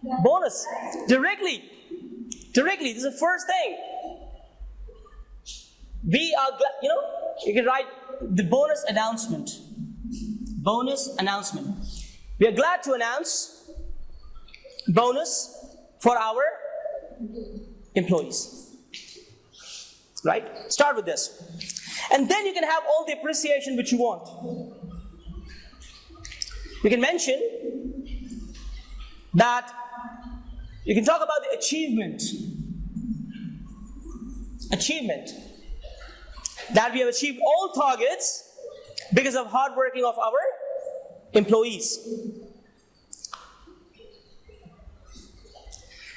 Bonus. Directly. Directly. This is the first thing. We are glad, you can write the bonus announcement. Bonus announcement. We are glad to announce bonus for our employees. Right? Start with this. And then you can have all the appreciation which you want. You can mention that you can talk about the achievement. That we have achieved all targets because of hard working of our employees.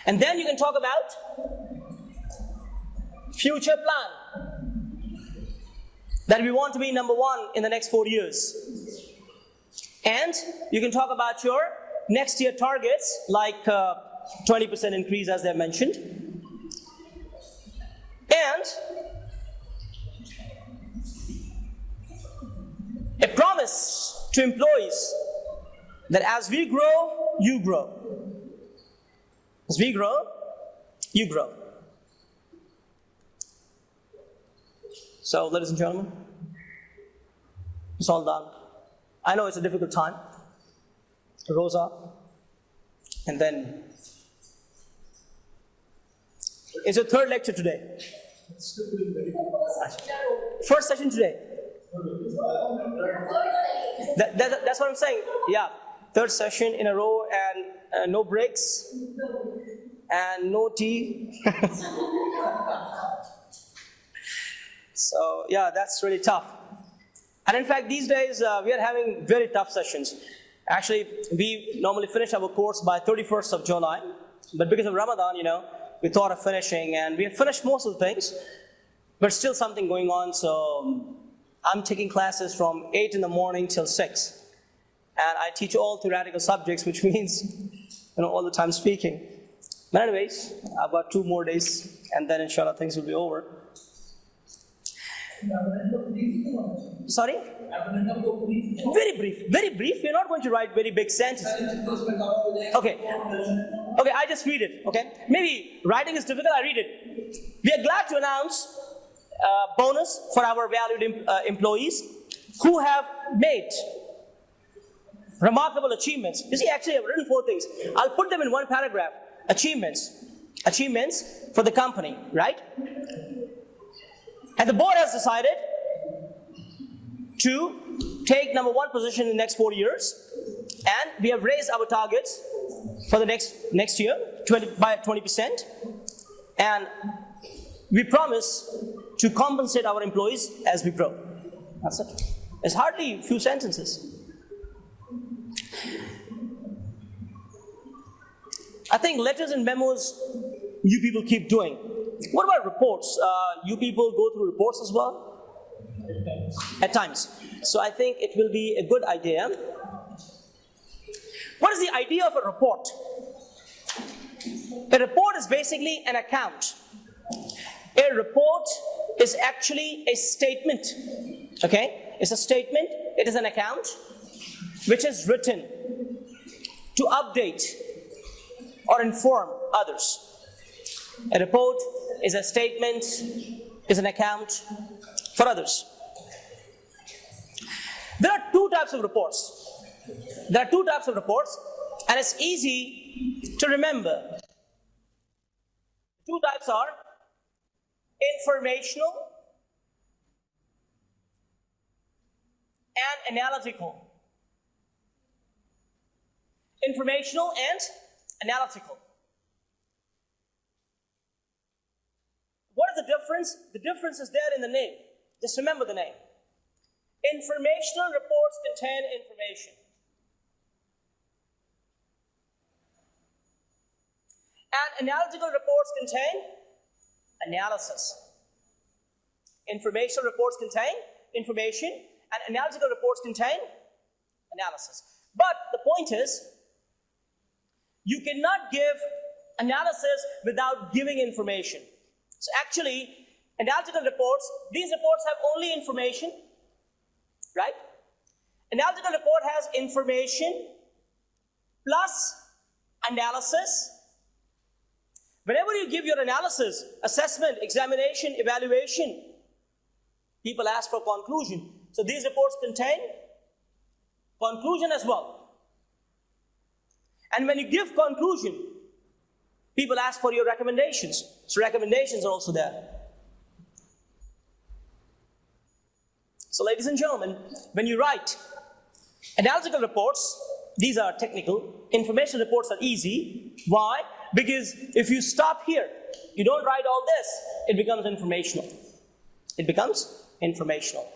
And then you can talk about future plan. That we want to be number one in the next 4 years. And you can talk about your next year targets, like 20% increase as they mentioned. And a promise to employees that as we grow, you grow. As we grow, you grow. So, ladies and gentlemen, it's all done. I know it's a difficult time. Rose up, and then it's your third lecture today. First session today. That's what I'm saying. Yeah, third session in a row, and no breaks, and no tea. So yeah, that's really tough. And in fact, these days we are having very tough sessions. Actually, we normally finish our course by 31st of July, but because of Ramadan, we thought of finishing, and we have finished most of the things, but still something going on. So I'm taking classes from 8 in the morning till 6, and I teach all theoretical subjects, which means all the time speaking. But anyways, I've got 2 more days, and then inshallah things will be over. Sorry? Very brief, very brief. We're not going to write very big sentences. Okay, I just read it, okay? Maybe writing is difficult, I read it. We are glad to announce bonus for our valued employees who have made remarkable achievements. You see, actually I've written 4 things. I'll put them in one paragraph. Achievements for the company, right? And the board has decided to take number 1 position in the next 4 years, and we have raised our targets for the next year by 20%, and we promise to compensate our employees as we grow. That's it. It's hardly a few sentences. I think letters and memos you people keep doing. What about reports? You people go through reports as well? At times. So I think it will be a good idea. What is the idea of a report? A report is basically an account. A report is actually a statement. Okay? It's a statement. It is an account which is written to update or inform others. A report is a statement, is an account for others. There are 2 types of reports. There are 2 types of reports, and it's easy to remember. 2 types are informational and analytical. Informational and analytical. What is the difference? The difference is there in the name. Just remember the name. Informational reports contain information. And analytical reports contain analysis. Informational reports contain information, and analytical reports contain analysis. But the point is, you cannot give analysis without giving information. So actually, analytical reports, these reports have only information, right? Analytical report has information plus analysis. Whenever you give your analysis, assessment, examination, evaluation, people ask for conclusion. So these reports contain conclusion as well. And when you give conclusion, people ask for your recommendations. So recommendations are also there. So ladies and gentlemen, when you write analytical reports, these are technical. Information reports are easy. Why? Because if you stop here, you don't write all this, it becomes informational. It becomes informational.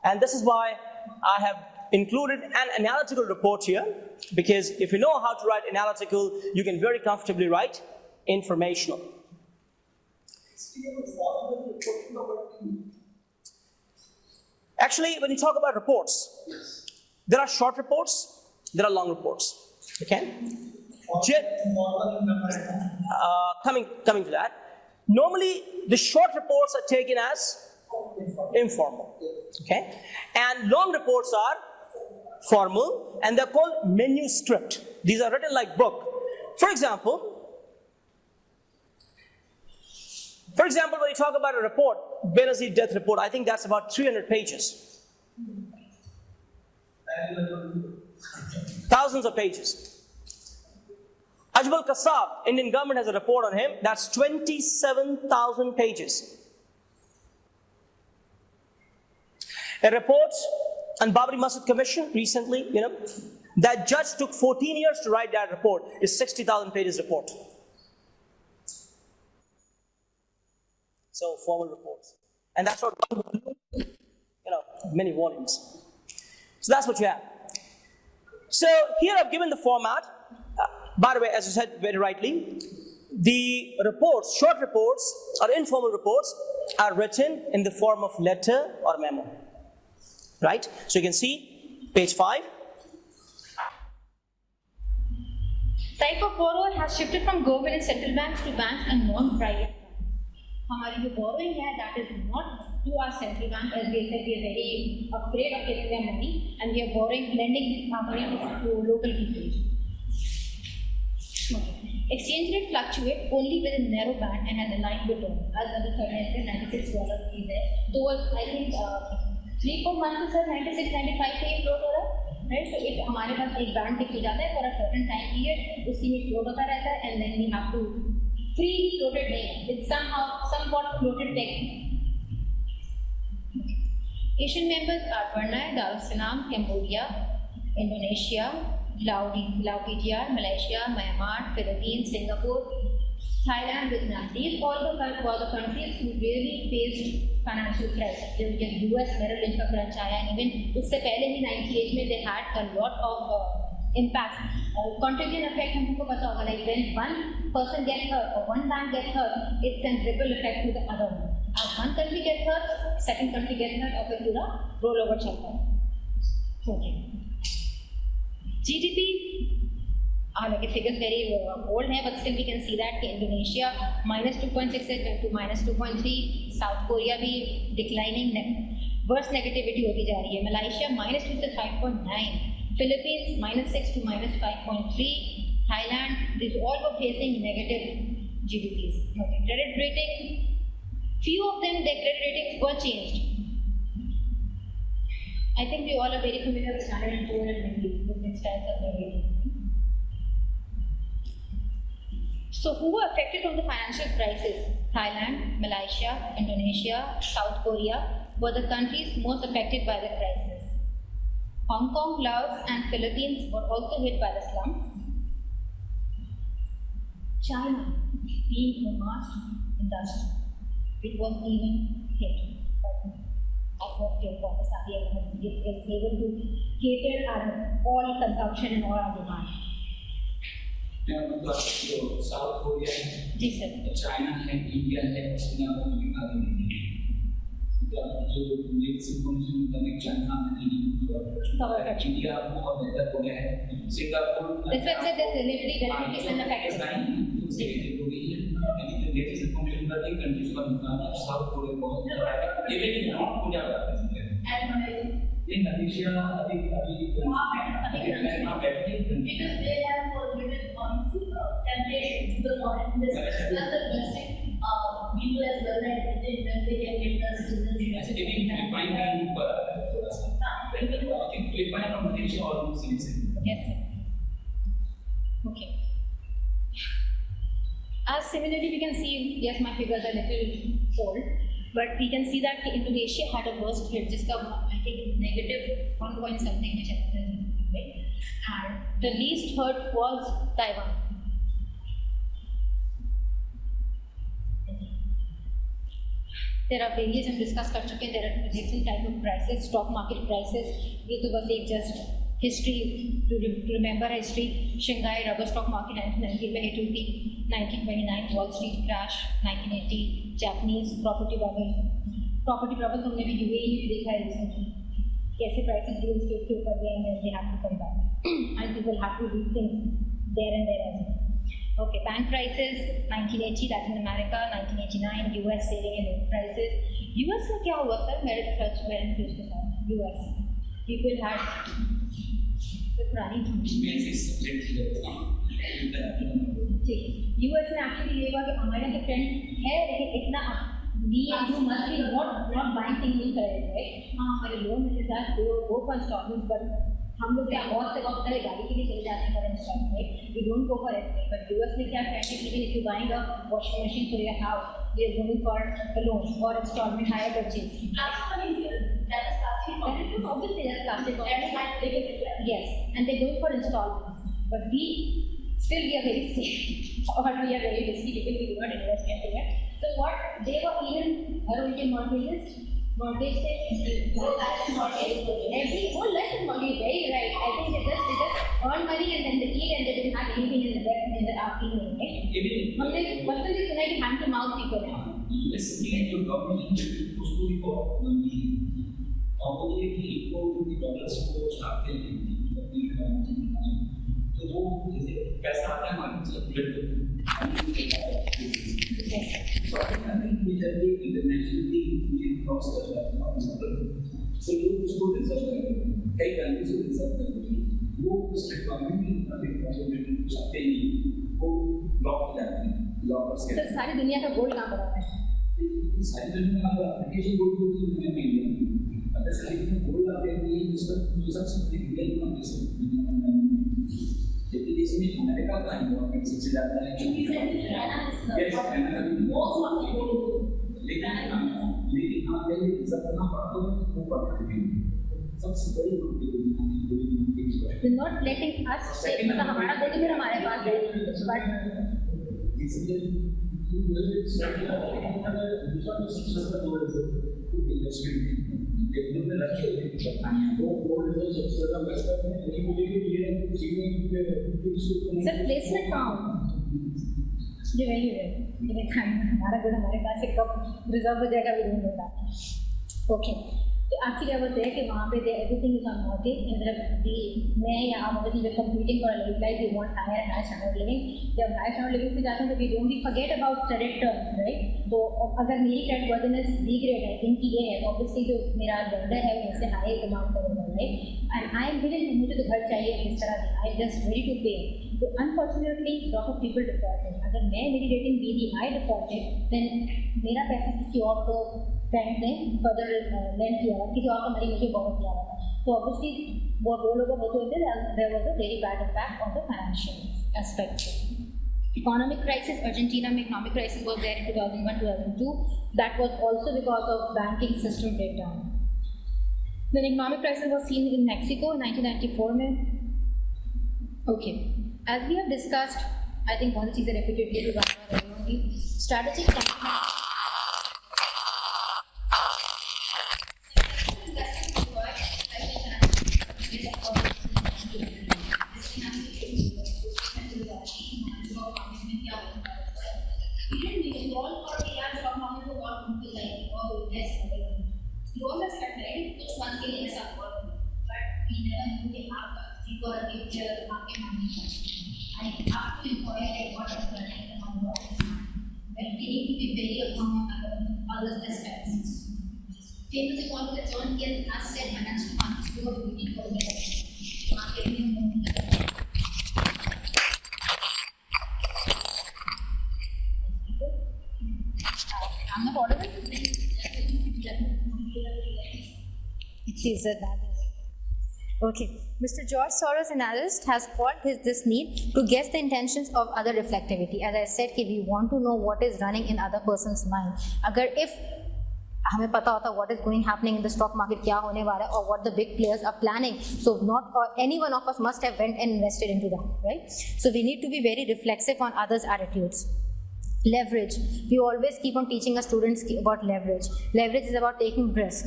And this is why I have included an analytical report here, because if you know how to write analytical, you can very comfortably write informational. Actually, when you talk about reports, there are short reports, there are long reports. Okay? Coming to that, normally the short reports are taken as informal. Okay? And long reports are formal, and they're called manuscript. These are written like book. For example, when you talk about a report, Benazir death report, I think that's about 300 pages. Thousands of pages. Ajmal Kasab, Indian government has a report on him, that's 27,000 pages. A report on Babri Masjid Commission recently, that judge took 14 years to write that report, is 60,000 pages report. So formal reports. And that's what, many volumes. So that's what you have. So here I've given the format. By the way, as you said very rightly, the reports, short reports or informal reports are written in the form of letter or memo. Right? So you can see page 5. Type of borrower has shifted from government and central banks to banks and non-private banks. हमारी जो borrowing है, that is not to our central bank, as they said, we are very afraid of getting their money, and we are lending our money to local people. Exchange rate fluctuates only within narrow band and has a line return, as other $96 is there. Towards, I think, 3-4 months sir, 96-95 पे float हो रहा है, right? So if हमारे पास एक band दिख जाता है for a certain time period, उसी में float होता रहता है, and then we have to freely floated name. It's somewhat floated technique. Asian members are Brunei, Dar es Salaam, Cambodia, Indonesia, Laos, Malaysia, Myanmar, Philippines, Singapore, Thailand, Vietnam. These all the countries who really faced financial crisis. जब US Merrill Lynch का crunch आया, and even उससे पहले ही 98 में they had a lot of impact. Contagion effect हमको पता होगा, like when one person gets hurt or one bank gets hurt, it's a ripple effect to the other one. As one country gets hurt, second country gets hurt, और फिर पूरा rollover चलता है. Okay. GDP, like figures very old है, but still we can see that Indonesia -2.68 went to -2.3, South Korea भी declining, worse negativity होती जा रही है. Malaysia -2 से 5.9, Philippines -6 to -5.3, Thailand, these all were facing negative GDPs. Okay. Credit rating, few of them their credit ratings were changed. I think we all are very familiar with Standard & Poor's and Moody's, different styles of their rating. So who were affected from the financial crisis? Thailand, Malaysia, Indonesia, South Korea were the countries most affected by the crisis. Hong Kong, Laos and Philippines were also hit by the slump. China, being a mass industry, it was even hit. I hope your focus is able to cater our all consumption and all our demand. South Korea, China and India है, जो latest information connect China में India बहुत बेहतर हो गया है. Singapore this website is relatively very unaffected. हो गई है. यानी कि लेटेस्ट इंफॉर्मेशन का एक कंट्रीज का मुकाबला साउथ कोरिया बहुत लेकिन नॉर्थ कोरिया का ये मलेशिया अभी बैठे because they have forbidden policy this plus the domestic people as well that they can get the citizenship. अच्छा लेकिन फिलिपाइन का रूप पर आ रहा है थोड़ा सा लेकिन फिलिपाइन और Malaysia almost same Yes, sir. Okay. As similarly, we can see, yes, my figures are little old, but we can see that Indonesia had a worst hit, just I think negative 1 point something, which right? And the least hurt was Taiwan. There are various हम discuss कर चुके हैं. There are different type of prices, stock market prices. ये तो बस एक just history to remember history. Shanghai rubber stock market 1990 में hit हुई थी. 1929 Wall Street crash. 1980 Japanese property bubble. Property bubble हमने भी UAE में देखा है recently. कैसे prices real estate के ऊपर गए हैं, they have to come back. And people have to do things there and there as well. Okay, bank prices 1980 Latin America, 1989 US saving and loan prices. US में क्या हुआ था मेरे खर्च के साथ US people had the पुरानी US में actually ये हुआ कि हमारे यहाँ ट्रेंड है लेकिन इतना we and you must be not buying things in credit, right? हाँ हमारे लोन में से go for installments but हम लोग क्या बहुत से वक्त पहले गाड़ी के लिए चले जाते हैं for installment, we don't go for it. But US में क्या ट्रेंड है कि if you buying a washing machine for your house, you are going for a loan or installment higher purchase. That is plastic. That is obviously that's plastic. Yes, and they're going for installments. But we are very safe or we are very risky because we do not invest in it. So what they were even early mortgages. Mortgage every whole life is mortgage, very right. I think they just earn money and then they eat and they didn't have anything in the afternoon, right? हमने बचपन से सुना है कि hand to mouth people हैं. Listening to government उसको भी बहुत मंदी और ये कि वो डॉलर्स को छापते हैं तो वो जैसे पैसा आता है हमारे इंटरनेशनली क्रॉस कर रहा है तो लोग उसको रिजर्व करेंगे कई कंट्रीज को रिजर्व करेंगे वो उस रिक्वायरमेंट की रिक्वायरमेंट चाहते ही वो ब्लॉक हो जाते हैं ब्लॉकर्स के सारी दुनिया का गोल्ड कहाँ पर आता है सारी दुनिया में एप्लीकेशन गोल्ड को दुनिया में मिल अगर सारी गोल्ड आते हैं ये इस पर सबसे बड़ी डिटेल में हम इसे लेकिन इसमें अमेरिका का इन्वॉल्वमेंट सबसे ज़्यादा है क्योंकि लेकिन हाँ पहले रिजर्व करना पड़ता है वो पड़ता है सबसे बड़ी They're not letting us say मतलब हमारा गोल्ड फिर हमारे पास है but इसलिए देखने में रखे वो गोल्ड जो सबसे ज़्यादा बेस्ट है लेकिन मुझे ये सर प्लेसमेंट कहाँ जी वही है ये हमारा गोल्ड हमारे पास एक कब रिजर्व हो जाएगा भी नहीं होता ओके तो एक्चुअली क्या बोलते हैं कि वहाँ पे एवरीथिंग इज ऑन मॉर्गेज मतलब मैं या आप अगर we computing for life life we want higher standard living जब हायर स्टैंडर्ड लिविंग से जाते हैं तो we don't forget about credit terms right तो अगर मेरी क्रेडिट वर्दीनेस बी ग्रेड है जिनकी ये है ऑब्वियसली जो मेरा वेंडर है उससे हाई डिमांड करेगा right and I am willing मुझे तो घर चाहिए इस तरह से I just ready to pay तो unfortunately lot of people defaulted अगर मैं मेरी रेटिंग बी दी आई डिफॉल्टेड देन मेरा पैसा किसी और को बैंक ने फर्दर लेंड किया हुआ किसी और का मनी मुझे बहुत किया हुआ था तो ऑब्वियसली वो लोगों को बहुत होते there was a very bad impact on the financial aspect economic crisis Argentina में economic crisis was there in 2001-2002 that was also because of banking system breakdown then economic crisis was seen in Mexico in 1994 में okay as we have discussed I think बहुत चीज़ें repetitively दोबारा रही होंगी strategic famous economist John Keynes has said financial markets do a beauty for market She's a that. Okay. Mr. George Soros, analyst, has called this need to guess the intentions of other reflectivity. As I said, we want to know what is running in other person's mind. If हमें पता होता what is going happening in the stock market, क्या होने वाला है, or what the big players are planning, so not any one of us must have went and invested into that, right? So we need to be very reflexive on others' attitudes. Leverage. We always keep on teaching our students about leverage. Leverage is about taking risk.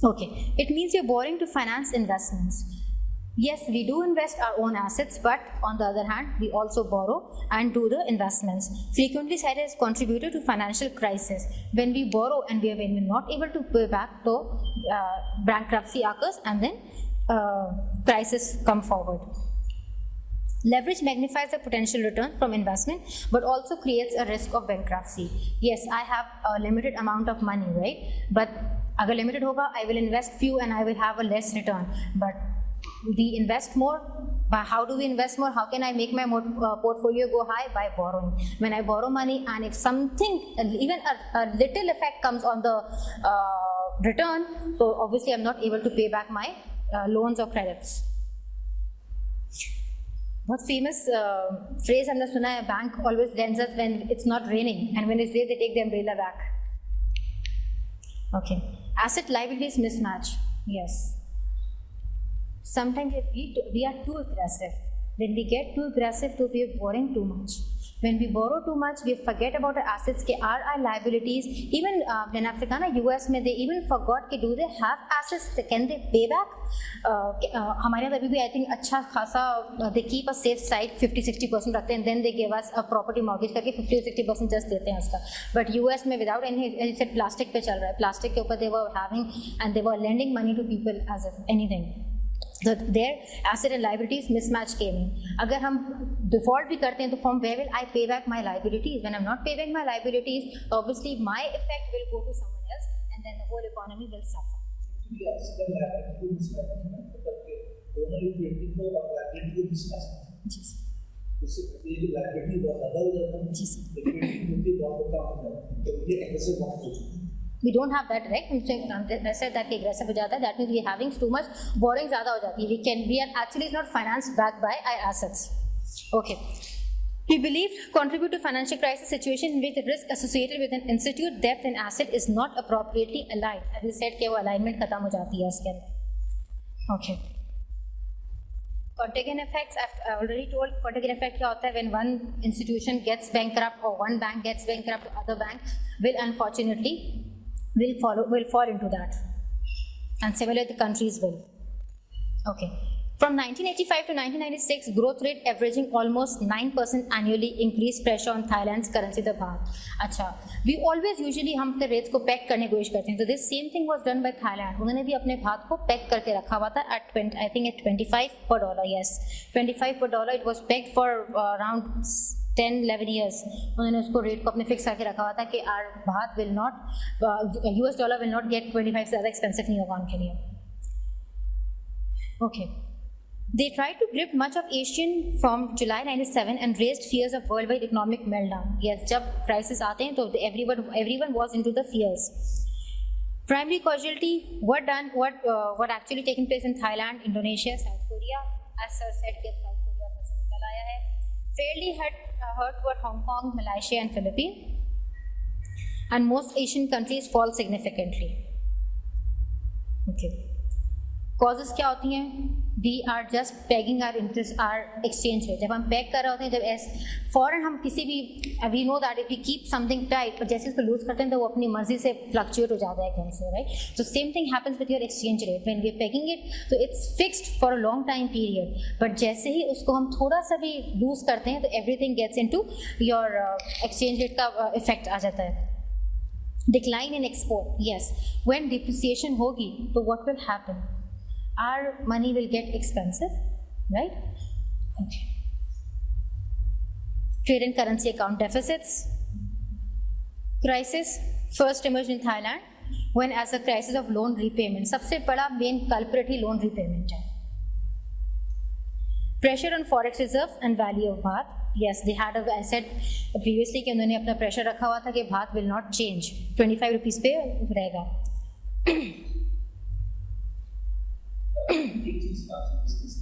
Okay, it means you're borrowing to finance investments. Yes, we do invest our own assets, but on the other hand, we also borrow and do the investments. Frequently cited as contributor to financial crisis. When we borrow and when we're not able to pay back, so bankruptcy occurs and then crisis come forward. Leverage magnifies the potential return from investment, but also creates a risk of bankruptcy. Yes, I have a limited amount of money, right? But agar limited hoga, I will invest few and I will have a less return. But we invest more. How do we invest more? How can I make my portfolio go high? By borrowing. When I borrow money and if something, even a little effect comes on the return, so obviously I'm not able to pay back my loans or credits. What famous phrase हमने सुना है, bank always lends us when it's not raining and when it's rain they take the umbrella back. Okay, asset liabilities mismatch. Yes. Sometimes we are too aggressive. When we get too aggressive, so we are borrowing too much. When we borrow too much, we forget about our assets, are our liabilities. Even when I've seen US, they even forgot, do they have assets? Can they pay back? I think they keep a safe side 50-60% and then they give us a property mortgage 50-60% just dete hain uska. But US without any, as I said, plastic pe chal raha hai. Plastic ke upar they were having and they were lending money to people as if anything. So their asset and liabilities mismatch came in. Agar hum default bhi karte hain, to from where will I pay back my liabilities? When I'm not paying back my liabilities, obviously my effect will go to someone else and then the whole economy will suffer. Yes, the liability mismatch. Owner is waiting for liability mismatch. Yes. इससे liability बहुत ज़्यादा हो जाता है. Liquidity बहुत कम हो जाता है. तो ये aggressive बहुत हो जाता है. We don't have that, right? I said that aggressive ho jata hai. That means we are having too much borrowing zyada ho jati hai. We are actually not financed back by our assets. Okay. We believe contribute to financial crisis situation with risk associated with an institute, debt and asset is not appropriately aligned. As I said, ke wo alignment khatam ho jati hai iske andar. Okay. Contagion effects, I've already told. Contagion effect kya hota hai? When one institution gets bankrupt or one bank gets bankrupt, other bank will unfortunately will fall into that, and similarly the countries will. Okay. From 1985 to 1996, growth rate averaging almost 9% annually increased pressure on Thailand's currency, the baht. Acha, we always usually हम अपने rates को peg करने की कोशिश करते हैं. So this same thing was done by Thailand. उन्होंने भी अपने बात को peg करके रखा हुआ था at 20, I think at 25 per dollar. Yes, 25 per dollar. It was pegged for around 10-11 years. उन्होंने उसको रेट को अपने फिक्स करके रखा हुआ था कि our बात will not, US dollar will not get 25 से ज़्यादा expensive नहीं होगा उनके लिए. Okay. They tried to grip much of Asian from July 97 and raised fears of worldwide economic meltdown. Yes, जब crisis आते हैं तो everyone was into the fears. Primary casualty, what actually taking place in Thailand, Indonesia, South Korea, as Sir said, South Korea से निकल आया है. Fairly hurt were Hong Kong, Malaysia and Philippines. And most Asian countries fall significantly. Okay. Causes क्या होती हैं? We are just pegging our interest, our exchange rate. जब हम peg कर रहे होते हैं, जब फौरन हम किसी भी, we know that if we keep something tight, और जैसे इसको lose करते हैं तो वो अपनी मर्जी से fluctuate हो जाता है एकदम से, right? So same thing happens with your exchange rate. When we are pegging it, so it's fixed for a long time period. But जैसे ही उसको हम थोड़ा सा भी lose करते हैं, तो everything gets into your exchange rate का effect आ जाता है. Decline in export. Yes. When depreciation होगी, तो what will happen? Our money will get expensive, right? Okay. Trade and currency account deficits. Crisis first emerged in Thailand when as a crisis of loan repayment. सबसे बड़ा main culprit ही loan repayment है. Pressure on forex reserve and value of baht. Yes, they had I said previously कि उन्होंने अपना pressure रखा हुआ था कि baht will not change. 25 rupees पे रहेगा.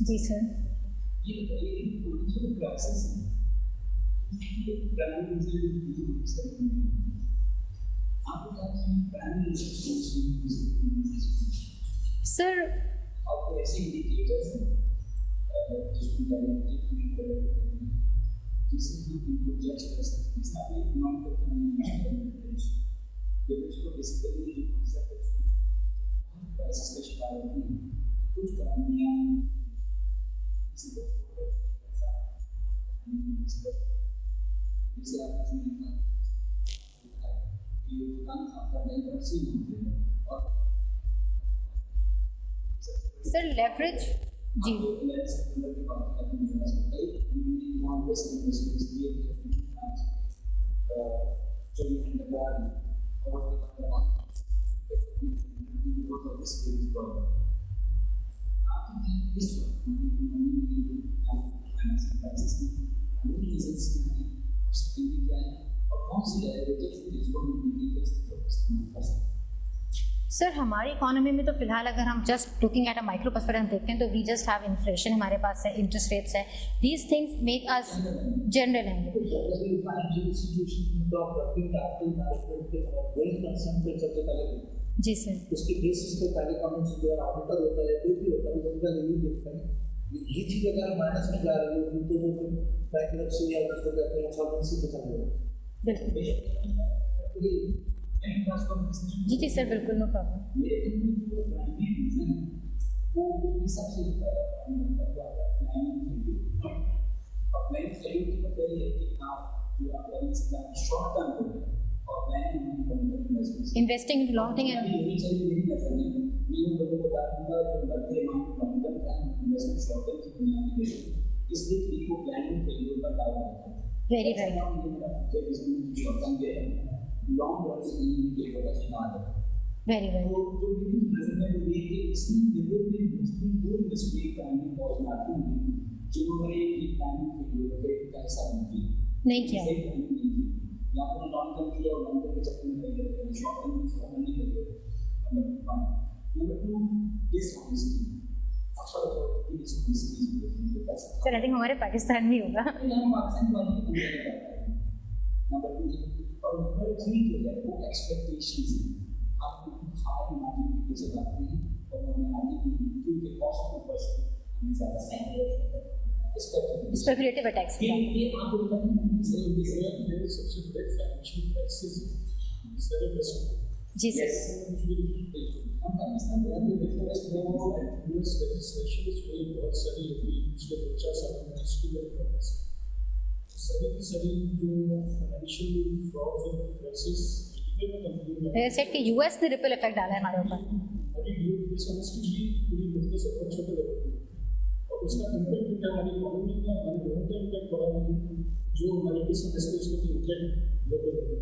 जी सर। ये बताइए जो क्लासेस हैं ये प्राइमरी सर आपको ऐसे इंडिकेटर्स हैं जिसको जिससे हम इनको जज कर सकते हैं। साथ ही नॉन परफॉर्मिंग ये उसको बेसिकली जो कॉन्सेप्ट है क्राइसिस का शिकार होती है कुछ कहानियां जिसे आपने ये दुकान आपका बैंक्रप्सी होते हैं और सर लेवरेज जी सर हमारी इकोनॉमी में तो फिलहाल अगर हम just looking at a micro perspective हम देखते हैं तो वी जस्ट हैव इन्फ्लेशन, हमारे पास है इंटरेस्ट रेट्स है, these things make us general हैं। जी सर। उसके बेसिस पे पहले कमेंट्स जो ऑडिटर होता है कोई भी होता है वो पहले यही देखता है ये चीज अगर माइनस में जा रही है तो वो बैंक्रप्सी या जिसको कहते हैं इंसॉल्वेंसी पे चल रहा है। जी जी सर बिल्कुल, no problem. Investing into long term and very right. Very right. नहीं किया। सर आई थिंक हमारे पाकिस्तान में होगा। स्पेकुलेटिव अटैक्स जी सर। सेट के यूएस ने रिपल इफेक्ट डाला है हमारे ऊपर। उसका इम्पैक्ट क्या हमारी इकोनॉमी का हमारे लोगों का इम्पैक्ट पड़ा नहीं जो हमारे की समस्या उसका इम्पैक्ट ग्लोबल है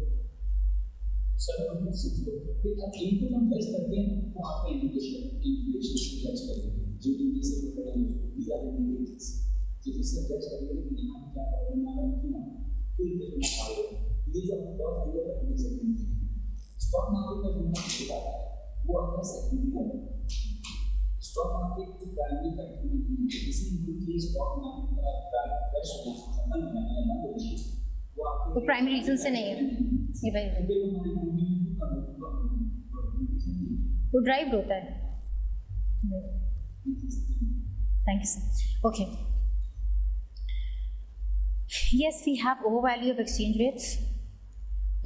सारा कुछ अब इनको हम बेस करते हैं वो आपका इंडिकेशन जज करेंगे जीडीपी से पता नहीं वीजा देंगे जिससे जज करेंगे कि यहाँ क्या प्रॉब्लम आ रहा है क्यों कोई देखना चाहिए ये जो बहुत जगह पर हम सकते हैं स्टॉक मार्केट में जो होता है वो आपका सेकंडरी स्टॉक मार्केट की प्राइमरी फैक्टर किसी भी चीज स्टॉक मार्केट का क्रैश होना संबंध बनाने वाला वो प्राइमरी रीजन से नहीं है ये भाई वो ड्राइव होता है। Thank you sir. Okay yes we have overvalue of exchange rates,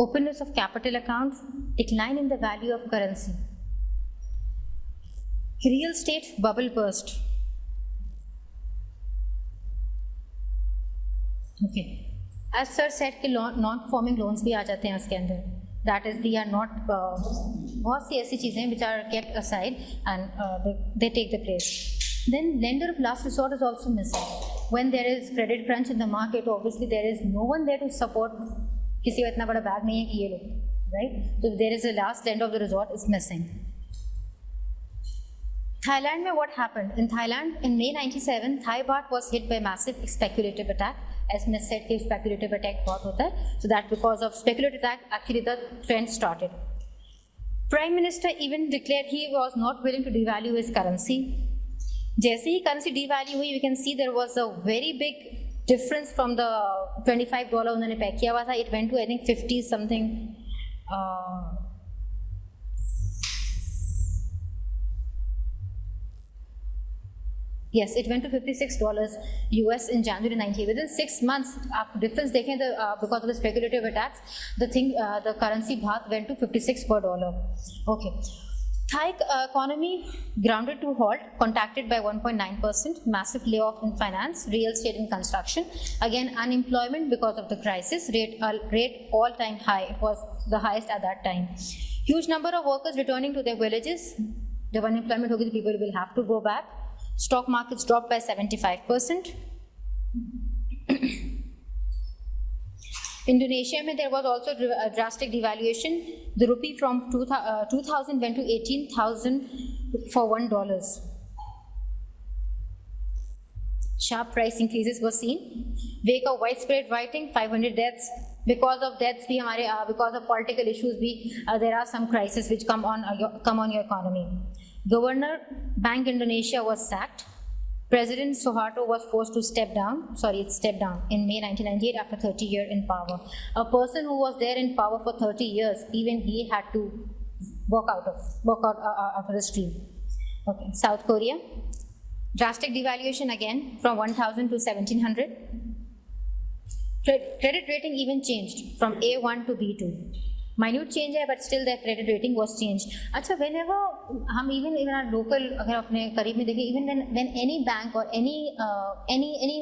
openness of capital accounts, decline in the value of currency, real estate bubble burst. Okay, as sir said कि non performing loans भी आ जाते हैं उसके अंदर, that is they are not बहुत सी ऐसी चीजें which are kept aside and they take the place. Then lender of last resort is also missing. When there is credit crunch in the market, obviously there is no one there to support. किसी का इतना बड़ा bag नहीं है कि ये लो, right? So there is a last lender of the resort is missing. Thailand में what happened? In Thailand, in May 97, Thai baht was hit by massive speculative attack. As Ms. said, कि speculative attack बहुत होता है. So that because of speculative attack, actually the trend started. Prime Minister even declared he was not willing to devalue his currency. जैसे ही currency devalue हुई, we can see there was a very big difference from the $25 उन्होंने पे किया हुआ था. It went to I think 50 something. Yes, it went to $56 US in January 98. Within 6 months, आप difference देखें तो because of the speculative attacks, the currency baht went to 56 per dollar. Okay. Thai economy grounded to halt, contracted by 1.9%, massive layoff in finance, real estate and construction. Again, unemployment because of the crisis, rate all-time high. It was the highest at that time. Huge number of workers returning to their villages. जब unemployment होगी, the people will have to go back. Stock markets dropped by 75%. Indonesia, there was also a drastic devaluation. The rupee from 2000 went to 18,000 for $1. Sharp price increases were seen. Wake of widespread rioting, 500 deaths. Because of deaths, because of political issues, there are some crises which come on your economy. Governor Bank Indonesia was sacked. President Suharto was forced to step down in May 1998 after 30 years in power. A person who was there in power for 30 years, even he had to walk out of the stream. Okay, South Korea. Drastic devaluation again from 1,000 to 1,700. Credit rating even changed from A1 to B2. Minute change है, but still their credit rating was changed. अच्छा, whenever हम even our local अगर अपने करीब में देखें, even when any bank or any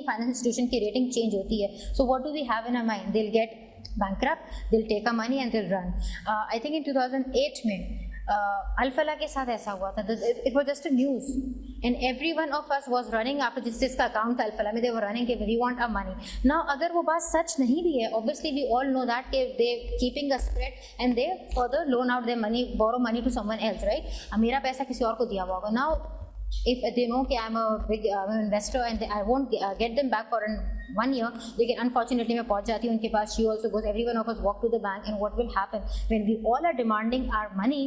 financial institution की rating change होती है, so what do we have in our mind? They'll get bankrupt, they'll take our money and they'll run. I think in 2008 में Al-Falah के साथ ऐसा हुआ था. It was just a news, and every one of us was running after जिसका account था Al-Falah में, they were running कि we want our money. Now अगर वो बात सच नहीं भी है, obviously we all know that they keeping a spread and they further loan out their money, borrow money to someone else, right? मेरा पैसा किसी और को दिया हुआ होगा. Now if they know कि I'm a big investor and I won't get them back for 1 year, लेकिन unfortunately मैं पहुंच जाती हूँ उनके पास. She also goes, every one of us walk to the bank, and what will happen when we all are demanding our money?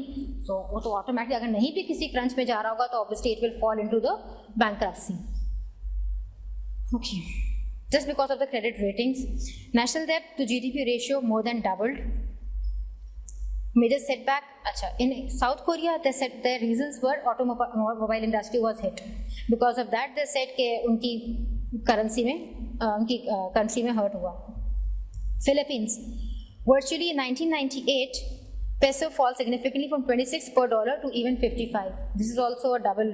So वो तो automatically अगर नहीं भी किसी crunch में जा रहा होगा, तो obviously it will fall into the bankruptcy. Okay, just because of the credit ratings, national debt to GDP ratio more than doubled. Major setback. In South Korea, they said their reasons were automobile industry was hit. Because of that, they said कि उनकी currency में country में hurt हुआ. Philippines, virtually in 1998, peso falls significantly from 26 per dollar to even 55. This is also a double,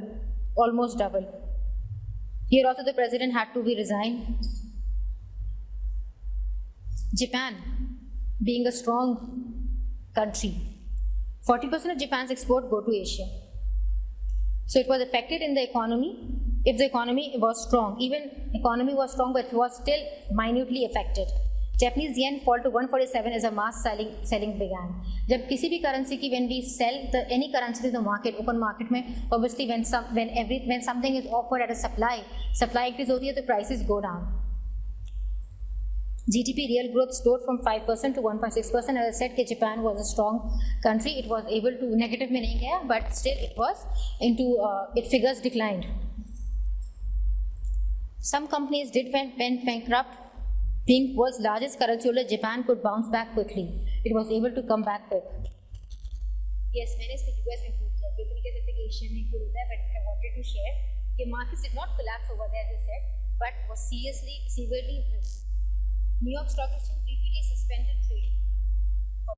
almost double. Here also the president had to be resigned. Japan, being a strong country, 40% of Japan's export go to Asia. So it was affected in the economy. If the economy was strong, but it was still minutely affected. Japanese yen fall to 147 as a mass selling began. जब किसी भी currency की when we sell any currency to the market, open market में, obviously when something is offered at a supply increase होती है, तो prices go down. GDP real growth slowed from 5% to 1.6%. As I said, Japan was a strong country. It was able to, negative में नहीं गया, but still it was its figures declined. Some companies went bankrupt. Being world's largest currency holder, Japan could bounce back quickly. It was able to come back quick. Yes, मैंने इसमें US include किया. कितनी के साथ Asian include होता है, but I wanted to share कि markets did not collapse over there, as I said, but was severely. New York Stock Exchange briefly suspended trading.